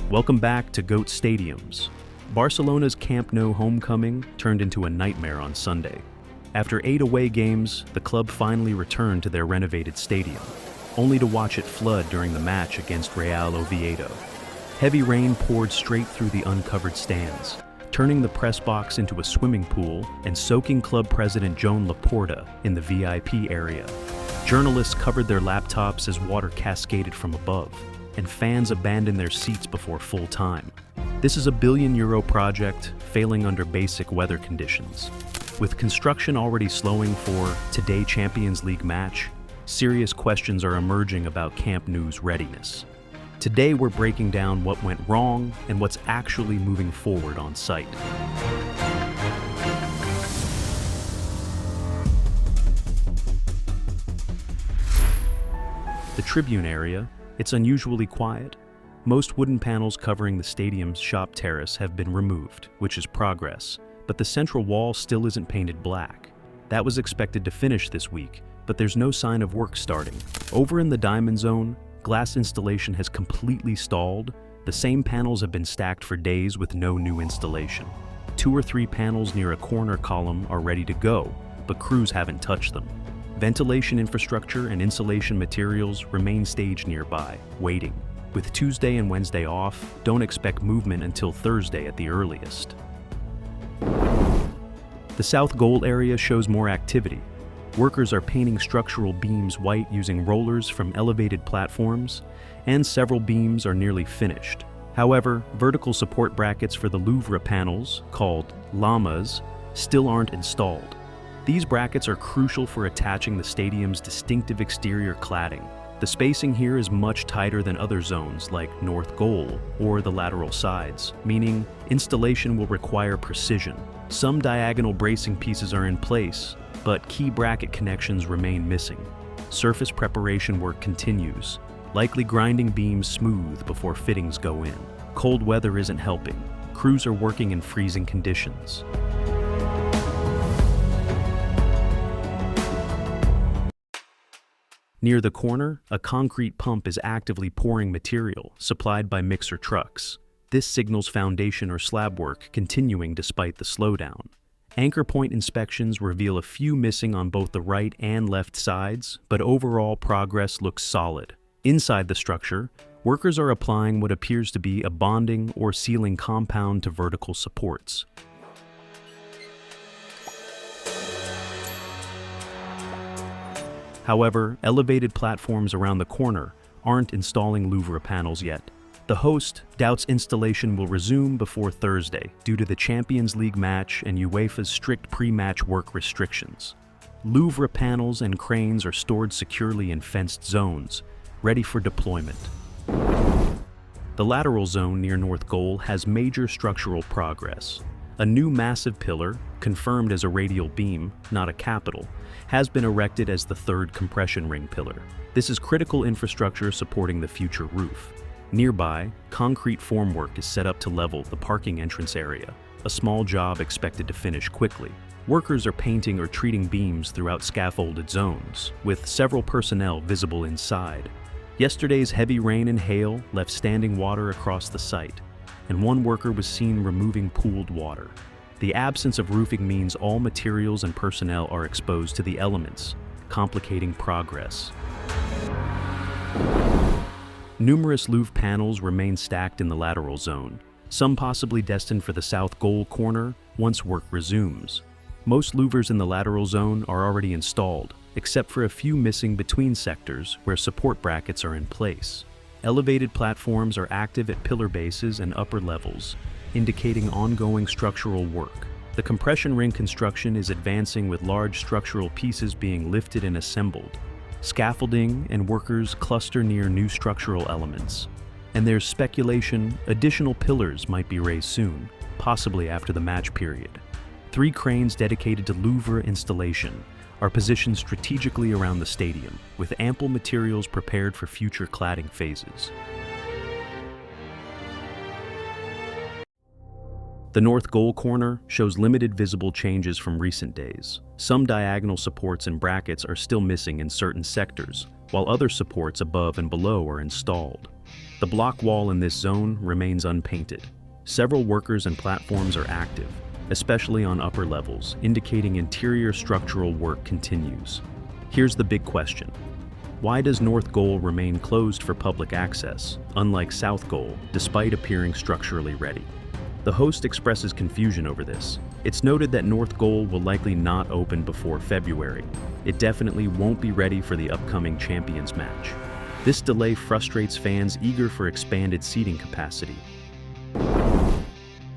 Welcome back to GOAT Stadiums. Barcelona's Camp Nou homecoming turned into a nightmare on Sunday. After 8 away games, the club finally returned to their renovated stadium, only to watch it flood during the match against Real Oviedo. Heavy rain poured straight through the uncovered stands, turning the press box into a swimming pool and soaking club president Joan Laporta in the VIP area. Journalists covered their laptops as water cascaded from above, and fans abandoned their seats before full time. This is a €1 billion project failing under basic weather conditions. With construction already slowing for today's Champions League match, serious questions are emerging about Camp Nou's readiness. Today we're breaking down what went wrong and what's actually moving forward on site. The Tribune area, it's unusually quiet. Most wooden panels covering the stadium's shop terrace have been removed, which is progress, but the central wall still isn't painted black. That was expected to finish this week, but there's no sign of work starting. Over in the Diamond Zone, glass installation has completely stalled. The same panels have been stacked for days with no new installation. 2 or 3 panels near a corner column are ready to go, but crews haven't touched them. Ventilation infrastructure and insulation materials remain staged nearby, waiting. With Tuesday and Wednesday off, don't expect movement until Thursday at the earliest. The south goal area shows more activity. Workers are painting structural beams white using rollers from elevated platforms, and several beams are nearly finished. However, vertical support brackets for the Louvre panels, called llamas, still aren't installed. These brackets are crucial for attaching the stadium's distinctive exterior cladding. The spacing here is much tighter than other zones like North Goal or the lateral sides, meaning installation will require precision. Some diagonal bracing pieces are in place, but key bracket connections remain missing. Surface preparation work continues, likely grinding beams smooth before fittings go in. Cold weather isn't helping. Crews are working in freezing conditions. Near the corner, a concrete pump is actively pouring material, supplied by mixer trucks. This signals foundation or slab work continuing despite the slowdown. Anchor point inspections reveal a few missing on both the right and left sides, but overall progress looks solid. Inside the structure, workers are applying what appears to be a bonding or sealing compound to vertical supports. However, elevated platforms around the corner aren't installing Louvre panels yet. The host doubts installation will resume before Thursday due to the Champions League match and UEFA's strict pre-match work restrictions. Louvre panels and cranes are stored securely in fenced zones, ready for deployment. The lateral zone near North Goal has major structural progress. A new massive pillar, confirmed as a radial beam, not a capital, has been erected as the third compression ring pillar. This is critical infrastructure supporting the future roof. Nearby, concrete formwork is set up to level the parking entrance area, a small job expected to finish quickly. Workers are painting or treating beams throughout scaffolded zones, with several personnel visible inside. Yesterday's heavy rain and hail left standing water across the site, and one worker was seen removing pooled water. The absence of roofing means all materials and personnel are exposed to the elements, complicating progress. Numerous Louvre panels remain stacked in the lateral zone, some possibly destined for the south goal corner once work resumes. Most louvers in the lateral zone are already installed, except for a few missing between sectors where support brackets are in place. Elevated platforms are active at pillar bases and upper levels, indicating ongoing structural work. The compression ring construction is advancing with large structural pieces being lifted and assembled. Scaffolding and workers cluster near new structural elements, and there's speculation additional pillars might be raised soon, possibly after the match period. 3 cranes dedicated to Louvre installation are positioned strategically around the stadium, with ample materials prepared for future cladding phases. The north goal corner shows limited visible changes from recent days. Some diagonal supports and brackets are still missing in certain sectors, while other supports above and below are installed. The block wall in this zone remains unpainted. Several workers and platforms are active, especially on upper levels, indicating interior structural work continues. Here's the big question. Why does North Goal remain closed for public access, unlike South Goal, despite appearing structurally ready? The host expresses confusion over this. It's noted that North Goal will likely not open before February. It definitely won't be ready for the upcoming Champions match. This delay frustrates fans eager for expanded seating capacity.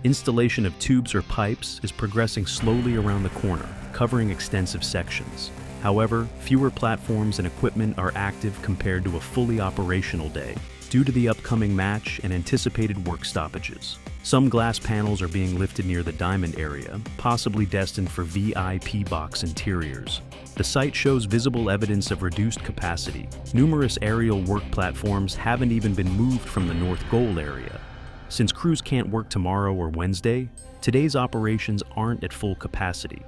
Installation of tubes or pipes is progressing slowly around the corner, covering extensive sections. However, fewer platforms and equipment are active compared to a fully operational day, due to the upcoming match and anticipated work stoppages. Some glass panels are being lifted near the diamond area, possibly destined for VIP box interiors. The site shows visible evidence of reduced capacity. Numerous aerial work platforms haven't even been moved from the North Goal area. Since crews can't work tomorrow or Wednesday, today's operations aren't at full capacity.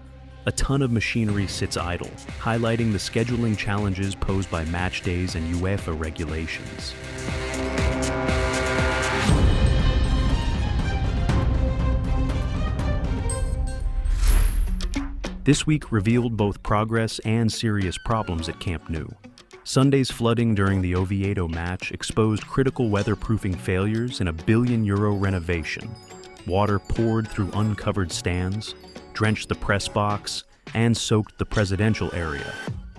A ton of machinery sits idle, highlighting the scheduling challenges posed by match days and UEFA regulations. This week revealed both progress and serious problems at Camp Nou. Sunday's flooding during the Oviedo match exposed critical weatherproofing failures in a €1 billion renovation. Water poured through uncovered stands, drenched the press box, and soaked the presidential area.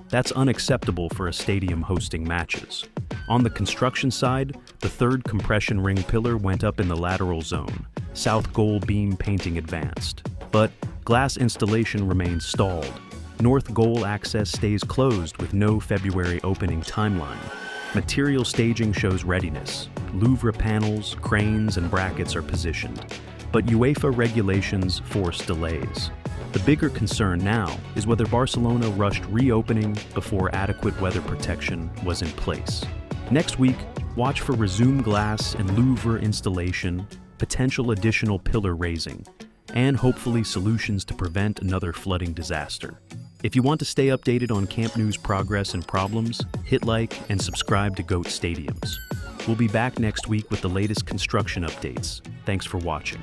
That's unacceptable for a stadium hosting matches. On the construction side, the third compression ring pillar went up in the lateral zone. South Goal beam painting advanced. But glass installation remains stalled. North Goal access stays closed with no February opening timeline. Material staging shows readiness. Louvre panels, cranes, and brackets are positioned. But UEFA regulations force delays. The bigger concern now is whether Barcelona rushed reopening before adequate weather protection was in place. Next week, watch for resume glass and Louvre installation, potential additional pillar raising, and hopefully solutions to prevent another flooding disaster. If you want to stay updated on Camp Nou's progress and problems, hit like and subscribe to GOAT Stadiums. We'll be back next week with the latest construction updates. Thanks for watching.